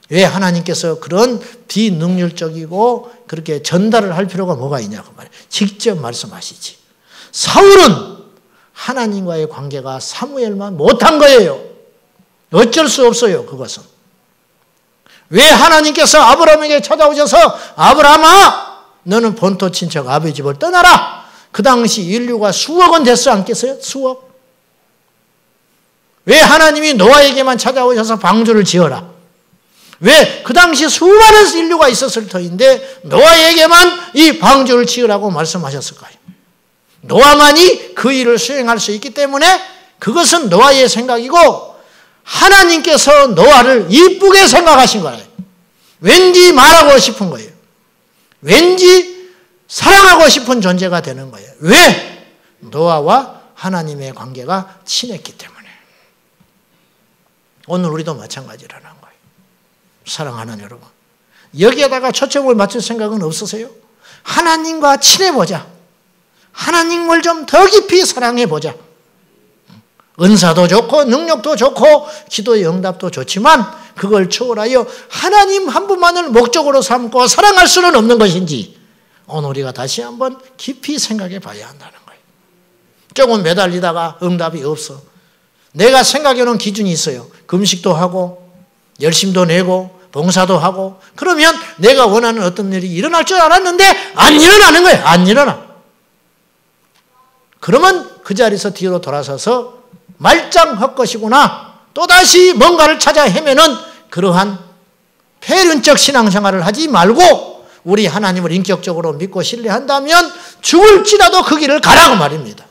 왜 하나님께서 그런 비능률적이고 그렇게 전달을 할 필요가 뭐가 있냐고 말이에요. 직접 말씀하시지. 사울은 하나님과의 관계가 사무엘만 못한 거예요. 어쩔 수 없어요. 그것은. 왜 하나님께서 아브라함에게 찾아오셔서 아브라함아 너는 본토 친척 아버지 집을 떠나라. 그 당시 인류가 수억은 됐어 않겠어요? 수억. 왜 하나님이 노아에게만 찾아오셔서 방주를 지어라. 왜 그 당시 수많은 인류가 있었을 터인데 노아에게만 이 방주를 지으라고 말씀하셨을까요? 노아만이 그 일을 수행할 수 있기 때문에 그것은 노아의 생각이고 하나님께서 노아를 이쁘게 생각하신 거예요. 왠지 말하고 싶은 거예요. 왠지 사랑하고 싶은 존재가 되는 거예요. 왜? 노아와 하나님의 관계가 친했기 때문에. 오늘 우리도 마찬가지라는 거예요. 사랑하는 여러분. 여기에다가 초점을 맞출 생각은 없으세요? 하나님과 친해보자. 하나님을 좀 더 깊이 사랑해보자. 은사도 좋고 능력도 좋고 기도의 응답도 좋지만 그걸 초월하여 하나님 한 분만을 목적으로 삼고 사랑할 수는 없는 것인지 오늘 우리가 다시 한번 깊이 생각해 봐야 한다는 거예요. 조금 매달리다가 응답이 없어. 내가 생각해놓은 기준이 있어요. 금식도 하고 열심도 내고 봉사도 하고 그러면 내가 원하는 어떤 일이 일어날 줄 알았는데 안 일어나는 거예요. 안 일어나. 그러면 그 자리에서 뒤로 돌아서서 말짱 헛것이구나. 또다시 뭔가를 찾아 헤매는 그러한 폐륜적 신앙생활을 하지 말고 우리 하나님을 인격적으로 믿고 신뢰한다면 죽을지라도 그 길을 가라고 말입니다.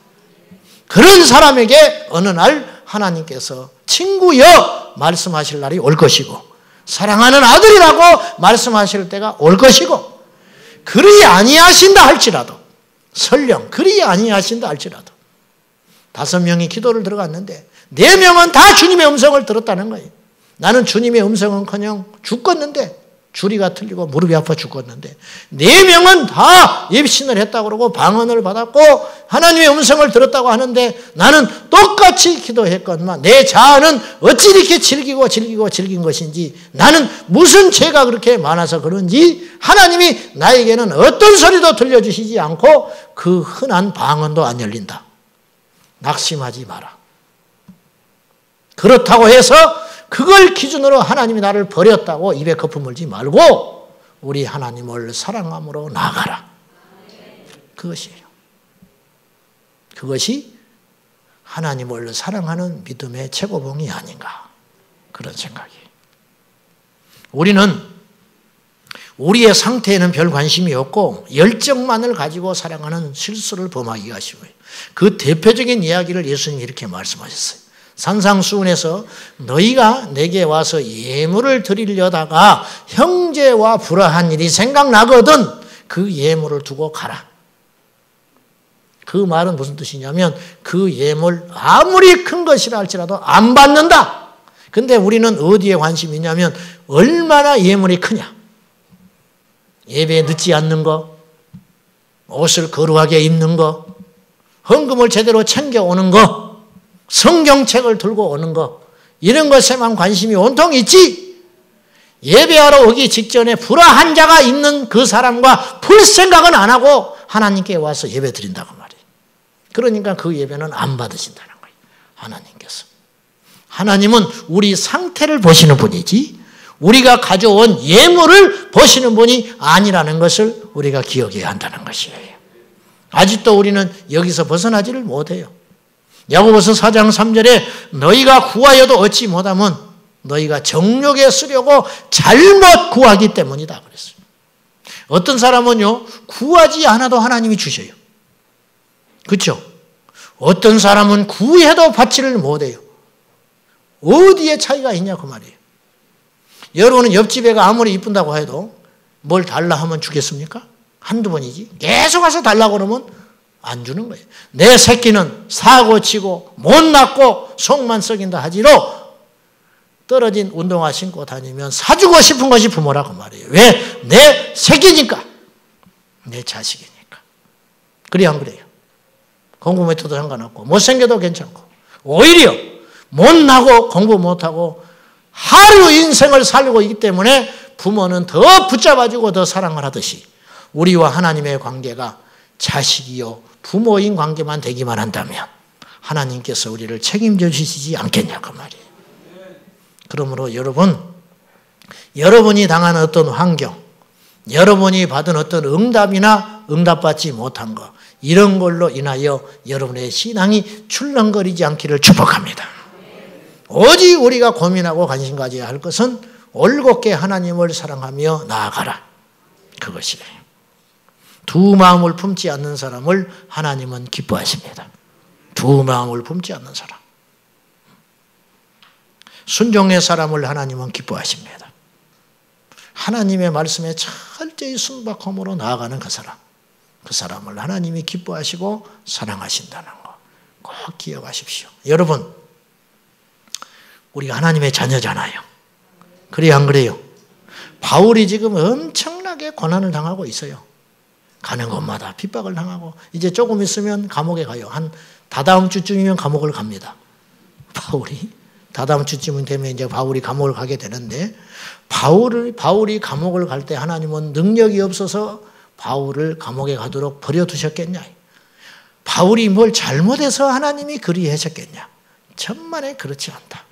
그런 사람에게 어느 날 하나님께서 친구여 말씀하실 날이 올 것이고 사랑하는 아들이라고 말씀하실 때가 올 것이고 그리 아니하신다 할지라도 설령 그리 아니하신다 할지라도 5명이 기도를 들어갔는데 4명은 다 주님의 음성을 들었다는 거예요. 나는 주님의 음성은커녕 죽겠는데 주리가 틀리고 무릎이 아파 죽겠는데 4명은 다 입신을 했다고 그러고 방언을 받았고 하나님의 음성을 들었다고 하는데 나는 똑같이 기도했건만 내 자아는 어찌 이렇게 즐긴 것인지 나는 무슨 죄가 그렇게 많아서 그런지 하나님이 나에게는 어떤 소리도 들려주시지 않고 그 흔한 방언도 안 열린다. 낙심하지 마라. 그렇다고 해서 그걸 기준으로 하나님이 나를 버렸다고 입에 거품 물지 말고 우리 하나님을 사랑함으로 나아가라. 그것이에요. 그것이 하나님을 사랑하는 믿음의 최고봉이 아닌가 그런 생각이에요. 우리는 우리의 상태에는 별 관심이 없고 열정만을 가지고 사랑하는 실수를 범하기가 쉬워요. 그 대표적인 이야기를 예수님이 이렇게 말씀하셨어요. 산상수훈에서 너희가 내게 와서 예물을 드리려다가 형제와 불화한 일이 생각나거든 그 예물을 두고 가라. 그 말은 무슨 뜻이냐면 그 예물 아무리 큰 것이라 할지라도 안 받는다. 근데 우리는 어디에 관심이 있냐면 얼마나 예물이 크냐. 예배에 늦지 않는 거, 옷을 거룩하게 입는 거, 헌금을 제대로 챙겨오는 거, 성경책을 들고 오는 거 이런 것에만 관심이 온통 있지 예배하러 오기 직전에 불화한 자가 있는 그 사람과 풀 생각은 안 하고 하나님께 와서 예배 드린다고 말이에요. 그러니까 그 예배는 안 받으신다는 거예요. 하나님께서. 하나님은 우리 상태를 보시는 분이지 우리가 가져온 예물을 보시는 분이 아니라는 것을 우리가 기억해야 한다는 것이에요. 아직도 우리는 여기서 벗어나지를 못해요. 야고보서 4장 3절에 너희가 구하여도 얻지 못하면 너희가 정욕에 쓰려고 잘못 구하기 때문이다 그랬어요. 어떤 사람은요, 구하지 않아도 하나님이 주셔요. 그렇죠? 어떤 사람은 구해도 받지를 못해요. 어디에 차이가 있냐 그 말이에요. 여러분은 옆집 애가 아무리 이쁜다고 해도 뭘 달라 하면 주겠습니까? 한두 번이지. 계속 와서 달라고 그러면 안 주는 거예요. 내 새끼는 사고치고 못났고 속만 썩인다 하지로 떨어진 운동화 신고 다니면 사주고 싶은 것이 부모라고 말이에요. 왜? 내 새끼니까. 내 자식이니까. 그래 안 그래요? 공부 못해도 상관없고 못생겨도 괜찮고 오히려 못나고 공부 못하고 하루 인생을 살고 있기 때문에 부모는 더 붙잡아주고 더 사랑을 하듯이 우리와 하나님의 관계가 자식이요 부모인 관계만 되기만 한다면 하나님께서 우리를 책임져 주시지 않겠냐고 말이에요. 그러므로 여러분이 당한 어떤 환경, 여러분이 받은 어떤 응답이나 응답받지 못한 것, 이런 걸로 인하여 여러분의 신앙이 출렁거리지 않기를 축복합니다. 오직 우리가 고민하고 관심 가져야 할 것은 올곧게 하나님을 사랑하며 나아가라. 그것이에요. 두 마음을 품지 않는 사람을 하나님은 기뻐하십니다. 두 마음을 품지 않는 사람. 순종의 사람을 하나님은 기뻐하십니다. 하나님의 말씀에 철저히 순박함으로 나아가는 그 사람. 그 사람을 하나님이 기뻐하시고 사랑하신다는 거 꼭 기억하십시오. 여러분, 우리가 하나님의 자녀잖아요. 그래요, 안 그래요? 바울이 지금 엄청나게 고난을 당하고 있어요. 가는 곳마다 핍박을 당하고 이제 조금 있으면 감옥에 가요. 한 다다음 주쯤이면 감옥을 갑니다. 바울이 다다음 주쯤 되면 이제 바울이 감옥을 가게 되는데 바울이 감옥을 갈 때 하나님은 능력이 없어서 바울을 감옥에 가도록 버려두셨겠냐? 바울이 뭘 잘못해서 하나님이 그리 하셨겠냐? 천만에 그렇지 않다.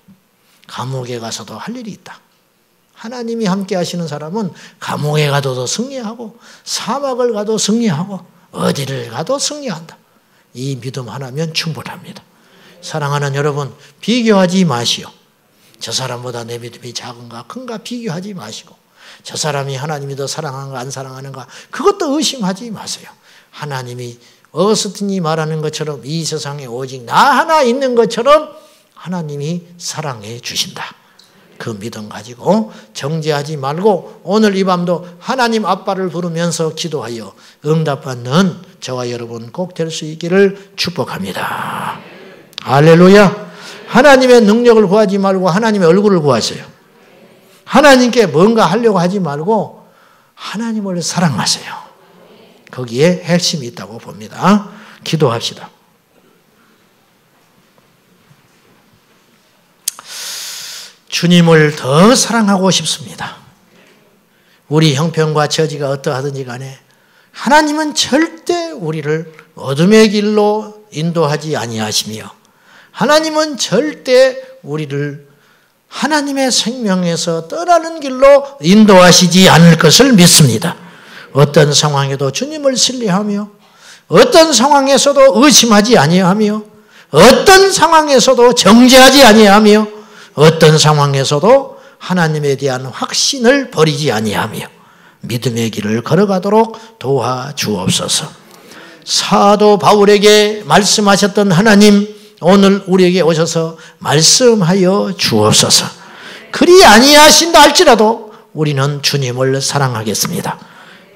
감옥에 가서도 할 일이 있다. 하나님이 함께 하시는 사람은 감옥에 가도 승리하고 사막을 가도 승리하고 어디를 가도 승리한다. 이 믿음 하나면 충분합니다. 사랑하는 여러분, 비교하지 마시오. 저 사람보다 내 믿음이 작은가 큰가 비교하지 마시고 저 사람이 하나님이 더 사랑하는가 안 사랑하는가 그것도 의심하지 마세요. 하나님이 어거스틴이 말하는 것처럼 이 세상에 오직 나 하나 있는 것처럼 하나님이 사랑해 주신다. 그 믿음 가지고 정죄하지 말고 오늘 이 밤도 하나님 아빠를 부르면서 기도하여 응답받는 저와 여러분 꼭 될 수 있기를 축복합니다. 할렐루야. 하나님의 능력을 구하지 말고 하나님의 얼굴을 구하세요. 하나님께 뭔가 하려고 하지 말고 하나님을 사랑하세요. 거기에 핵심이 있다고 봅니다. 기도합시다. 주님을 더 사랑하고 싶습니다. 우리 형편과 처지가 어떠하든지 간에 하나님은 절대 우리를 어둠의 길로 인도하지 아니하시며 하나님은 절대 우리를 하나님의 생명에서 떠나는 길로 인도하시지 않을 것을 믿습니다. 어떤 상황에도 주님을 신뢰하며 어떤 상황에서도 의심하지 아니하며 어떤 상황에서도 정죄하지 아니하며 어떤 상황에서도 하나님에 대한 확신을 버리지 아니하며 믿음의 길을 걸어가도록 도와주옵소서. 사도 바울에게 말씀하셨던 하나님, 오늘 우리에게 오셔서 말씀하여 주옵소서. 그리 아니하신다 할지라도 우리는 주님을 사랑하겠습니다.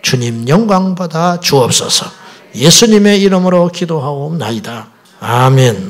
주님 영광 받아 주옵소서. 예수님의 이름으로 기도하옵나이다. 아멘.